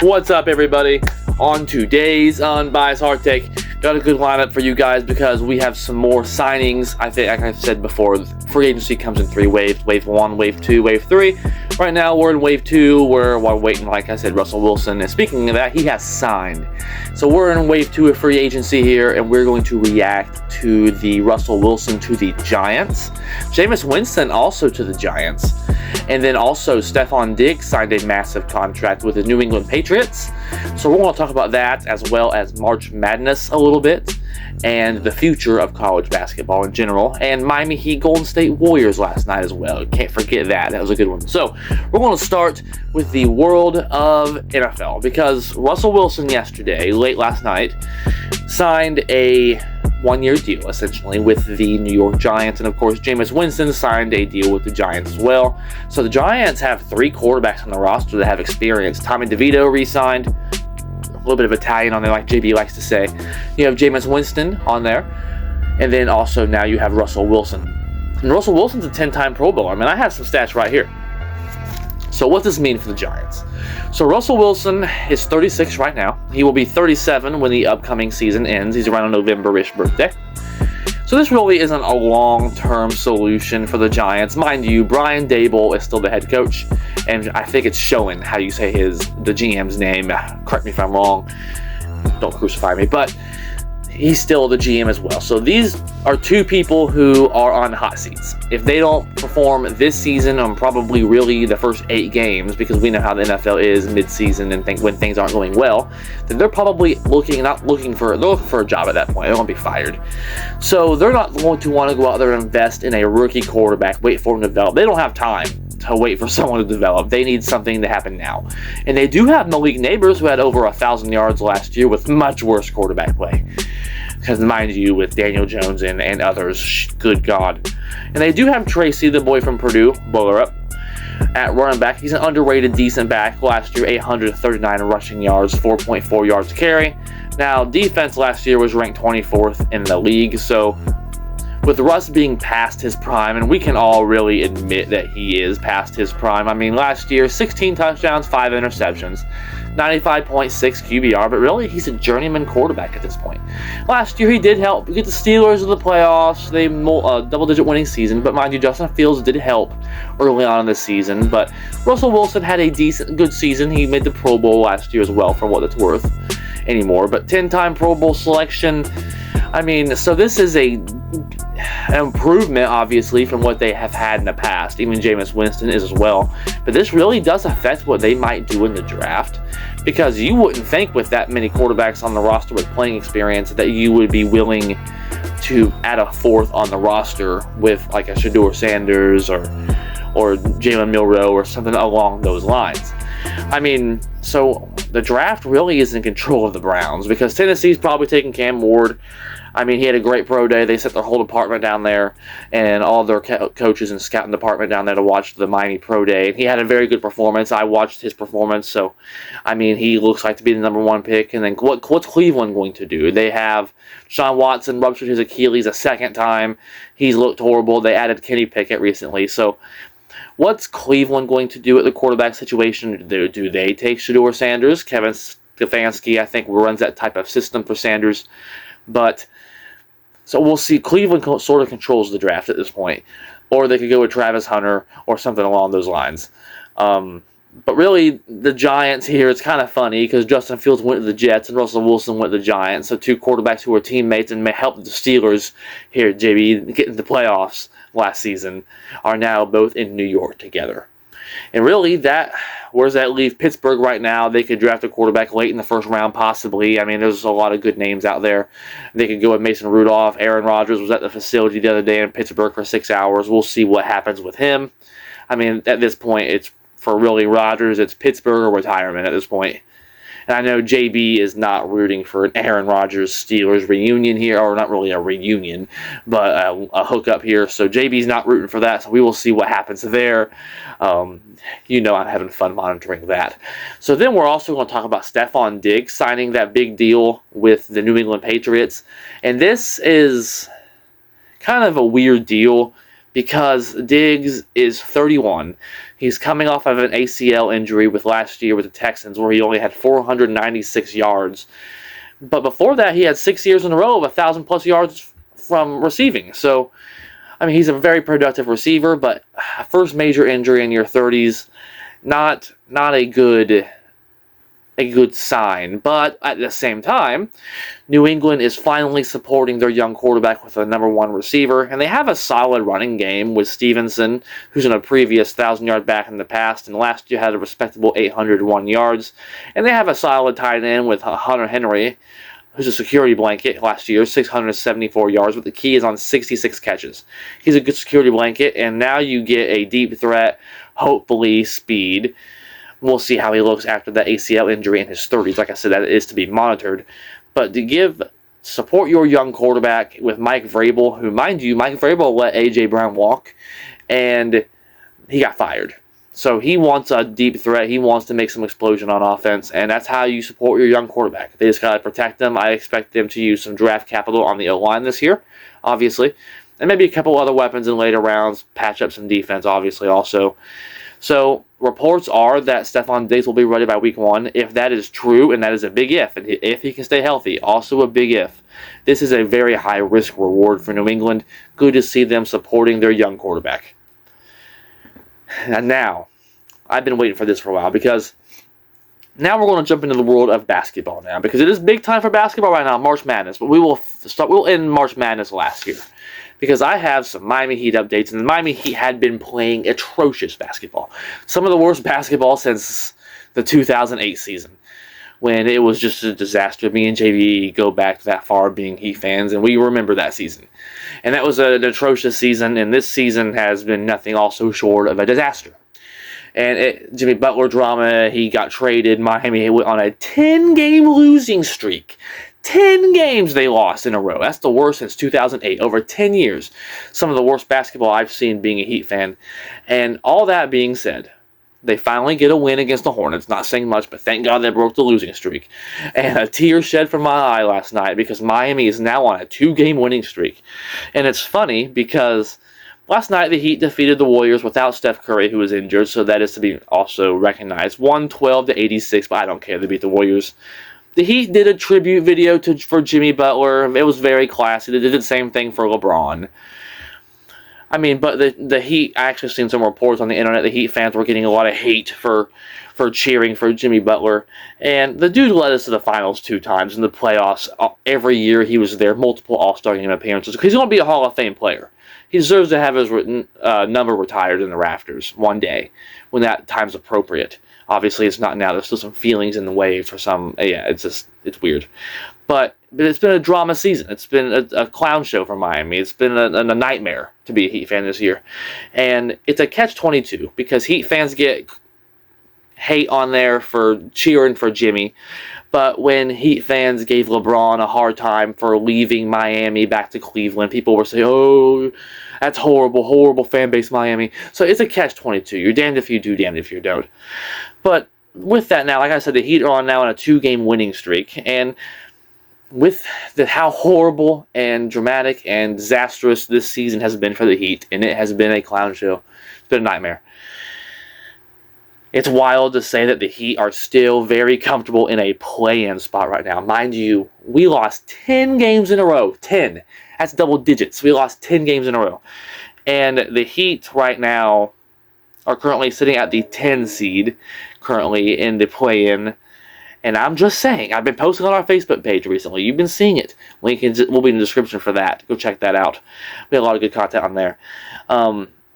What's up, everybody? On today's Unbiased Hard Take, got a good lineup for you guys because we have some more signings. I think, like I said before, free agency comes in 3 waves: wave 1, wave 2, wave 3. Right now, we're in wave 2, where while waiting, like I said, Russell Wilson. And speaking of that, he has signed. So we're in wave 2 of free agency here, and we're going to react to the Russell Wilson to the Giants. Jameis Winston also to the Giants. And then also, Stefon Diggs signed a massive contract with the New England Patriots. So we're going to talk about that, as well as March Madness a little bit, and the future of college basketball in general, and Miami Heat Golden State Warriors last night as well. Can't forget that. That was a good one. So we're going to start with the world of NFL, because Russell Wilson yesterday, late last night, signed a one-year deal, essentially, with the New York Giants. And, of course, Jameis Winston signed a deal with the Giants as well. So the Giants have 3 quarterbacks on the roster that have experience. Tommy DeVito re-signed. A little bit of Italian on there, like JB likes to say. You have Jameis Winston on there. And then also now you have Russell Wilson. And Russell Wilson's a 10-time Pro Bowler. I mean, I have some stats right here. So what does this mean for the Giants? So Russell Wilson is 36 right now. He will be 37 when the upcoming season ends. He's around a November-ish birthday. So this really isn't a long-term solution for the Giants. Mind you, Brian Daboll is still the head coach, and I think it's showing how you say the GM's name. Correct me if I'm wrong. Don't crucify me, but he's still the GM as well. So these are 2 people who are on hot seats. If they don't perform this season on probably really the first 8 games, because we know how the NFL is mid-season and when things aren't going well, then they're probably looking for a job at that point. They're going to be fired. So they're not going to want to go out there and invest in a rookie quarterback, wait for him to develop. They don't have time to wait for someone to develop. They need something to happen now. And they do have Malik Neighbors, who had over 1,000 yards last year with much worse quarterback play. Because mind you, with Daniel Jones and others, good God. And they do have Tracy, the boy from Purdue, bowler up, at running back. He's an underrated, decent back. Last year, 839 rushing yards, 4.4 yards to carry. Now, defense last year was ranked 24th in the league. So, with Russ being past his prime, and we can all really admit that he is past his prime. I mean, last year, 16 touchdowns, 5 interceptions, 95.6 QBR, but really, he's a journeyman quarterback at this point. Last year, he did help get the Steelers to the playoffs. They double-digit winning season, but mind you, Justin Fields did help early on in the season. But Russell Wilson had a good season. He made the Pro Bowl last year as well, for what it's worth anymore. But 10-time Pro Bowl selection. I mean, so this is an improvement, obviously, from what they have had in the past. Even Jameis Winston is as well. But this really does affect what they might do in the draft, because you wouldn't think with that many quarterbacks on the roster with playing experience that you would be willing to add a 4th on the roster with like a Shedeur Sanders or Jalen Milroe or something along those lines. I mean, so the draft really is in control of the Browns, because Tennessee's probably taking Cam Ward. I mean, he had a great pro day. They set their whole department down there and all their coaches and scouting department down there to watch the Miami pro day. And he had a very good performance. I watched his performance. So, I mean, he looks like to be the number 1 pick. And then what's Cleveland going to do? They have Sean Watson ruptured his Achilles a 2nd time. He's looked horrible. They added Kenny Pickett recently. So, what's Cleveland going to do at the quarterback situation? Do they take Shedeur Sanders? Kevin Stefanski, I think, runs that type of system for Sanders. But so we'll see. Cleveland sort of controls the draft at this point. Or they could go with Travis Hunter or something along those lines. But really, the Giants here, it's kind of funny because Justin Fields went to the Jets and Russell Wilson went to the Giants. So 2 quarterbacks who are teammates and may help the Steelers here, JB, get into the playoffs last season, are now both in New York together. And really, where does that leave Pittsburgh right now? They could draft a quarterback late in the 1st round, possibly. I mean, there's a lot of good names out there. They could go with Mason Rudolph. Aaron Rodgers was at the facility the other day in Pittsburgh for 6 hours. We'll see what happens with him. I mean, at this point, it's for really Rodgers, it's Pittsburgh or retirement at this point. And I know JB is not rooting for an Aaron Rodgers Steelers reunion here, or not really a reunion, but a hookup here. So JB's not rooting for that, so we will see what happens there. You know I'm having fun monitoring that. So then we're also going to talk about Stefon Diggs signing that big deal with the New England Patriots. And this is kind of a weird deal because Diggs is 31. He's coming off of an ACL injury with last year with the Texans, where he only had 496 yards. But before that, he had 6 years in a row of 1,000-plus yards from receiving. So, I mean, he's a very productive receiver, but first major injury in your 30s, not a good sign. But at the same time, New England is finally supporting their young quarterback with a number one receiver, and they have a solid running game with Stevenson, who's in a previous 1,000-yard back in the past, and last year had a respectable 801 yards. And they have a solid tight end with Hunter Henry, who's a security blanket last year, 674 yards, but the key is on 66 catches. He's a good security blanket, and now you get a deep threat, hopefully speed. We'll see how he looks after that ACL injury in his 30s. Like I said, that is to be monitored. But to support your young quarterback with Mike Vrabel, who, mind you, Mike Vrabel let A.J. Brown walk, and he got fired. So he wants a deep threat. He wants to make some explosion on offense, and that's how you support your young quarterback. They just got to protect them. I expect them to use some draft capital on the O-line this year, obviously, and maybe a couple other weapons in later rounds, patch up some defense, obviously, also. So reports are that Stefon Diggs will be ready by week 1. If that is true, and that is a big if, and if he can stay healthy, also a big if. This is a very high-risk reward for New England. Good to see them supporting their young quarterback. And now, I've been waiting for this for a while, because now we're going to jump into the world of basketball now, because it is big time for basketball right now, March Madness. But we'll end March Madness last year, because I have some Miami Heat updates, and the Miami Heat had been playing atrocious basketball. Some of the worst basketball since the 2008 season, when it was just a disaster. Me and JV go back that far being Heat fans, and we remember that season. And that was an atrocious season, and this season has been nothing also short of a disaster. And Jimmy Butler drama, he got traded. Miami went on a 10-game losing streak. 10 games they lost in a row. That's the worst since 2008, over 10 years. Some of the worst basketball I've seen being a Heat fan. And all that being said, they finally get a win against the Hornets. Not saying much, but thank God they broke the losing streak. And a tear shed from my eye last night, because Miami is now on a 2-game winning streak. And it's funny because last night the Heat defeated the Warriors without Steph Curry, who was injured, so that is to be also recognized. 112-86, but I don't care. They beat the Warriors. The Heat did a tribute video for Jimmy Butler. It was very classy. They did the same thing for LeBron. I mean, but the Heat, I actually seen some reports on the internet, the Heat fans were getting a lot of hate for cheering for Jimmy Butler. And the dude led us to the finals 2 times in the playoffs. Every year he was there, multiple All-Star Game appearances. He's going to be a Hall of Fame player. He deserves to have his number retired in the rafters one day when that time's appropriate. Obviously, it's not now. There's still some feelings in the way for some. Yeah, it's weird. But it's been a drama season. It's been a clown show for Miami. It's been a nightmare to be a Heat fan this year. And it's a catch-22, because Heat fans get hate on there for cheering for Jimmy. But when Heat fans gave LeBron a hard time for leaving Miami back to Cleveland, people were saying, oh, that's horrible, horrible fan base Miami. So it's a catch-22. You're damned if you do, damned if you don't. But with that now, like I said, the Heat are now on a 2-game winning streak. And with how horrible and dramatic and disastrous this season has been for the Heat, and it has been a clown show, it's been a nightmare. It's wild to say that the Heat are still very comfortable in a play-in spot right now. Mind you, we lost 10 games in a row. 10. That's double digits. We lost 10 games in a row. And the Heat right now are currently sitting at the 10 seed, currently in the play-in. And I'm just saying, I've been posting on our Facebook page recently. You've been seeing it. Link will be in the description for that. Go check that out. We have a lot of good content on there.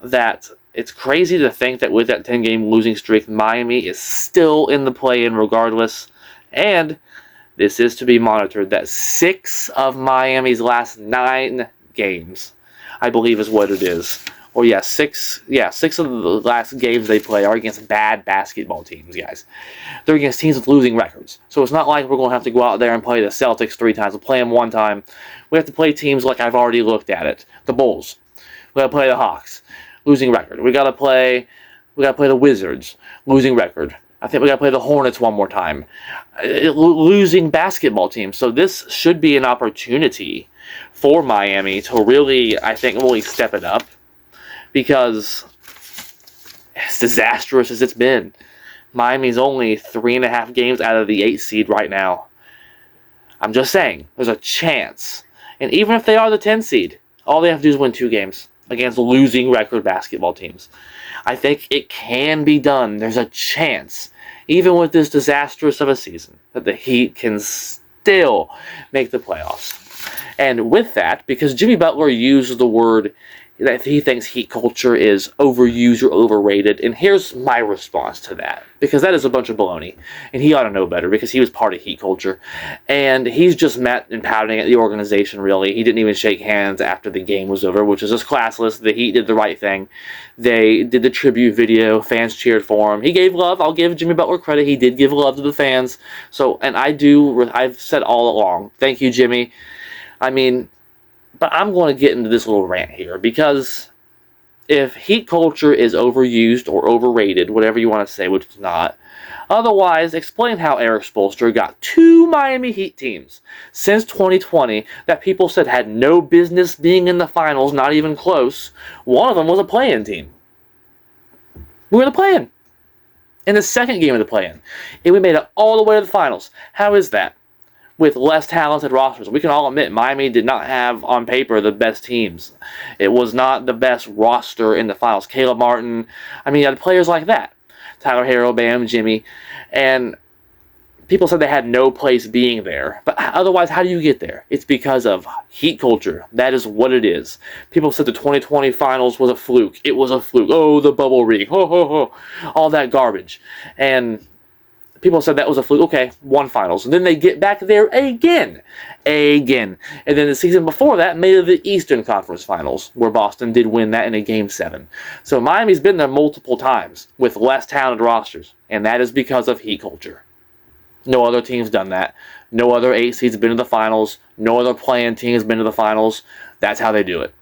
That it's crazy to think that with that 10-game losing streak, Miami is still in the play-in regardless. And this is to be monitored, that 6 of Miami's last 9 games, I believe is what it is. Or yeah, 6 of the last games they play are against bad basketball teams, guys. They're against teams with losing records. So it's not like we're going to have to go out there and play the Celtics 3 times. We'll play them 1 time. We have to play teams like I've already looked at it. The Bulls. We got to play the Hawks. Losing record. We got to play the Wizards. Losing record. I think we got to play the Hornets 1 more time. Losing basketball teams. So this should be an opportunity for Miami to really, I think, really step it up because as disastrous as it's been, Miami's only 3.5 games out of the 8 seed right now. I'm just saying, there's a chance. And even if they are the 10 seed, all they have to do is win 2 games against losing record basketball teams. I think it can be done. There's a chance, even with this disastrous of a season, that the Heat can still make the playoffs. And with that, because Jimmy Butler used the word that he thinks Heat culture is overused or overrated, and here's my response to that, because that is a bunch of baloney, and he ought to know better because he was part of Heat culture, and he's just met and pouting at the organization. Really, he didn't even shake hands after the game was over, which is just classless. The Heat did the right thing. They did the tribute video. Fans cheered for him. He gave love. I'll give Jimmy Butler credit. He did give love to the fans. So, and I've said all along, thank you, Jimmy. I mean, but I'm going to get into this little rant here, because if Heat culture is overused or overrated, whatever you want to say, which it's not, otherwise, explain how Eric Spoelstra got 2 Miami Heat teams since 2020 that people said had no business being in the finals, not even close. One of them was a play-in team. We were in the play-in. In the second game of the play-in. And we made it all the way to the finals. How is that? With less talented rosters. We can all admit Miami did not have, on paper, the best teams. It was not the best roster in the finals. Caleb Martin, I mean, you had players like that. Tyler Herro, Bam, Jimmy. And people said they had no place being there. But otherwise, how do you get there? It's because of Heat culture. That is what it is. People said the 2020 finals was a fluke. It was a fluke. Oh, the bubble rig. Ho, ho, ho. All that garbage. And people said that was a fluke. Okay, 1 finals. And then they get back there again. And then the season before that made it the Eastern Conference Finals, where Boston did win that in a Game 7. So Miami's been there multiple times with less talented rosters. And that is because of Heat culture. No other team's done that. No other 8 seeds have been to the finals. No other play-in team has been to the finals. That's how they do it.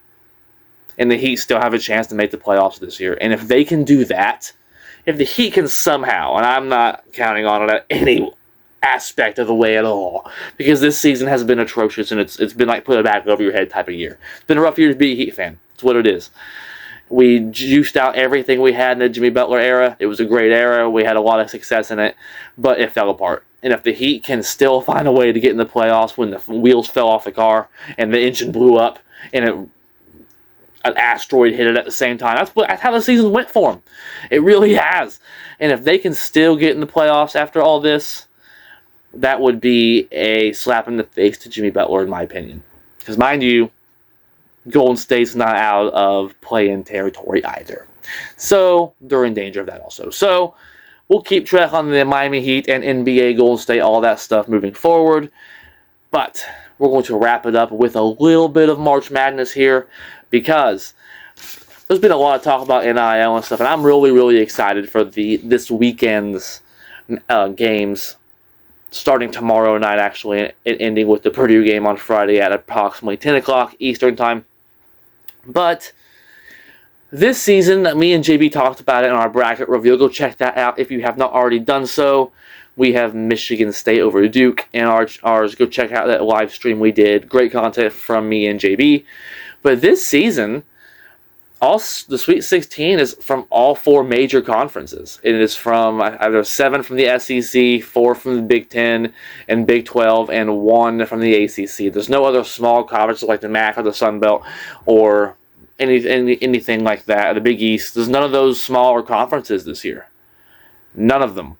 And the Heat still have a chance to make the playoffs this year. And if they can do that, if the Heat can somehow, and I'm not counting on it at any aspect of the way at all, because this season has been atrocious, and it's been like put it back over your head type of year. It's been a rough year to be a Heat fan. It's what it is. We juiced out everything we had in the Jimmy Butler era. It was a great era. We had a lot of success in it, but it fell apart. And if the Heat can still find a way to get in the playoffs when the wheels fell off the car and the engine blew up and an asteroid hit it at the same time. That's how the season went for them. It really has. And if they can still get in the playoffs after all this, that would be a slap in the face to Jimmy Butler, in my opinion. Because, mind you, Golden State's not out of play-in territory either. So, they're in danger of that also. So, we'll keep track on the Miami Heat and NBA, Golden State, all that stuff moving forward. But we're going to wrap it up with a little bit of March Madness here, because there's been a lot of talk about NIL and stuff, and I'm really, really excited for this weekend's games, starting tomorrow night, actually, and ending with the Purdue game on Friday at approximately 10 o'clock Eastern Time. But this season, me and JB talked about it in our bracket review. Go check that out if you have not already done so. We have Michigan State over Duke in ours. Go check out that live stream we did. Great content from me and JB. But this season, the Sweet 16 is from all 4 major conferences. It is from either 7 from the SEC, 4 from the Big 10 and Big 12, and 1 from the ACC. There's no other small conferences like the MAC or the Sun Belt or anything like that, the Big East. There's none of those smaller conferences this year. None of them.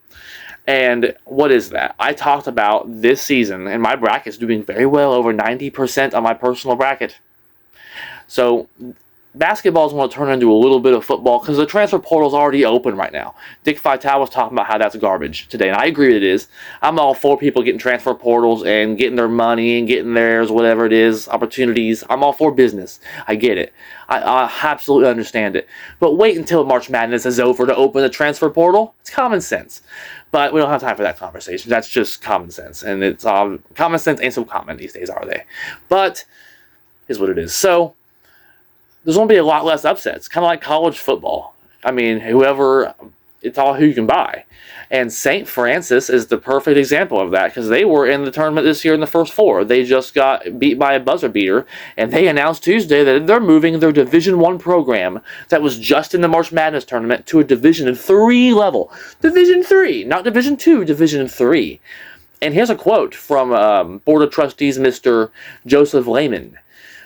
And what is that? I talked about this season, and my bracket's doing very well, over 90% on my personal bracket. So, basketball is going to turn into a little bit of football because the transfer portal is already open right now. Dick Vitale was talking about how that's garbage today, and I agree it is. I'm all for people getting transfer portals and getting their money and getting theirs, whatever it is, opportunities. I'm all for business. I get it. I absolutely understand it. But wait until March Madness is over to open the transfer portal. It's common sense. But we don't have time for that conversation. That's just common sense. And it's common sense ain't so common these days, are they? But is what it is. So, there's going to be a lot less upsets, kind of like college football. I mean, whoever it's all who you can buy. And St. Francis is the perfect example of that, because they were in the tournament this year in the first 4. They just got beat by a buzzer beater, and they announced Tuesday that they're moving their Division I program that was just in the March Madness tournament to a Division III level. Division III, not Division II, Division III. And here's a quote from Board of Trustees Mr. Joseph Lehman.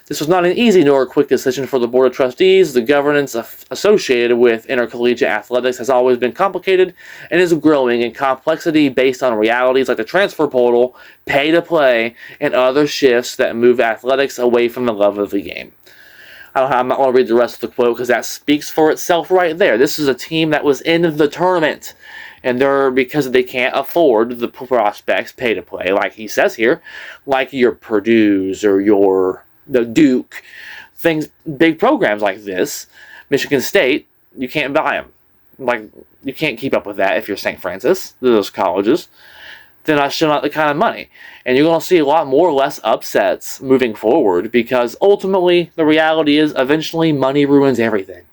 This was not an easy nor a quick decision for the Board of Trustees. The governance associated with intercollegiate athletics has always been complicated and is growing in complexity based on realities like the transfer portal, pay-to-play, and other shifts that move athletics away from the love of the game. I'm not going to read the rest of the quote because that speaks for itself right there. This is a team that was in the tournament, and because they can't afford the prospects pay-to-play, like he says here, like your Purdue's or the Duke, big programs like this, Michigan State, you can't buy them. Like, you can't keep up with that if you're St. Francis, those colleges. They're not showing out the kind of money. And you're going to see a lot more or less upsets moving forward, because ultimately the reality is eventually money ruins everything.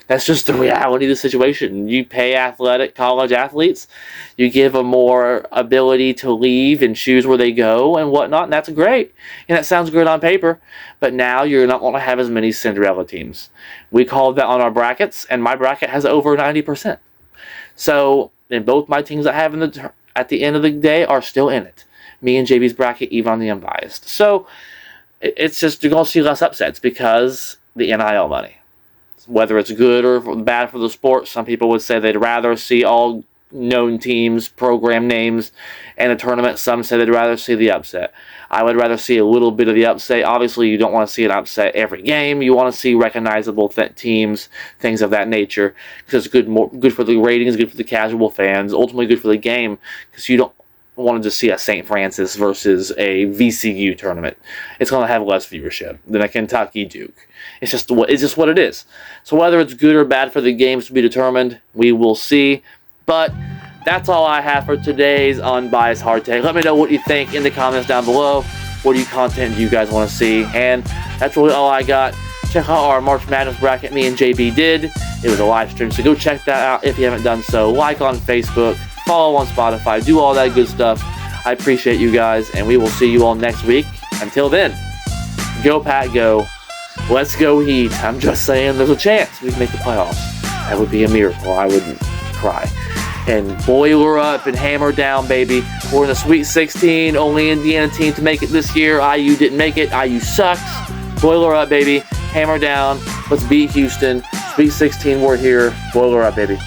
That's just the reality of the situation. You pay athletic college athletes, you give them more ability to leave and choose where they go and whatnot, and that's great. And that sounds good on paper, but now you're not going to have as many Cinderella teams. We called that on our brackets, and my bracket has over 90%. So, and both my teams I have at the end of the day are still in it. Me and JB's bracket, even on the unbiased. So, it's just, you're going to see less upsets because the NIL money. Whether it's good or bad for the sport, some people would say they'd rather see all known teams, program names, and a tournament. Some say they'd rather see the upset. I would rather see a little bit of the upset. Obviously, you don't want to see an upset every game. You want to see recognizable teams, things of that nature, because it's good for the ratings, good for the casual fans, ultimately good for the game, because you don't want to just see a St. Francis versus a VCU tournament. It's going to have less viewership than a Kentucky Duke. It's just what it is. So whether it's good or bad for the games to be determined, we will see. But that's all I have for today's Unbiased Hard Take. Let me know what you think in the comments down below. What content do you guys want to see? And that's really all I got. Check out our March Madness bracket me and JB did. It was a live stream, so go check that out if you haven't done so. Like on Facebook, follow on Spotify, do all that good stuff. I appreciate you guys, and we will see you all next week. Until then, go Pat, go. Let's go Heat. I'm just saying there's a chance we can make the playoffs. That would be a miracle. I wouldn't cry. And boiler up and hammer down, baby. We're in the Sweet 16. Only Indiana team to make it this year. IU didn't make it. IU sucks. Boiler up, baby. Hammer down. Let's beat Houston. Sweet 16, we're here. Boiler up, baby.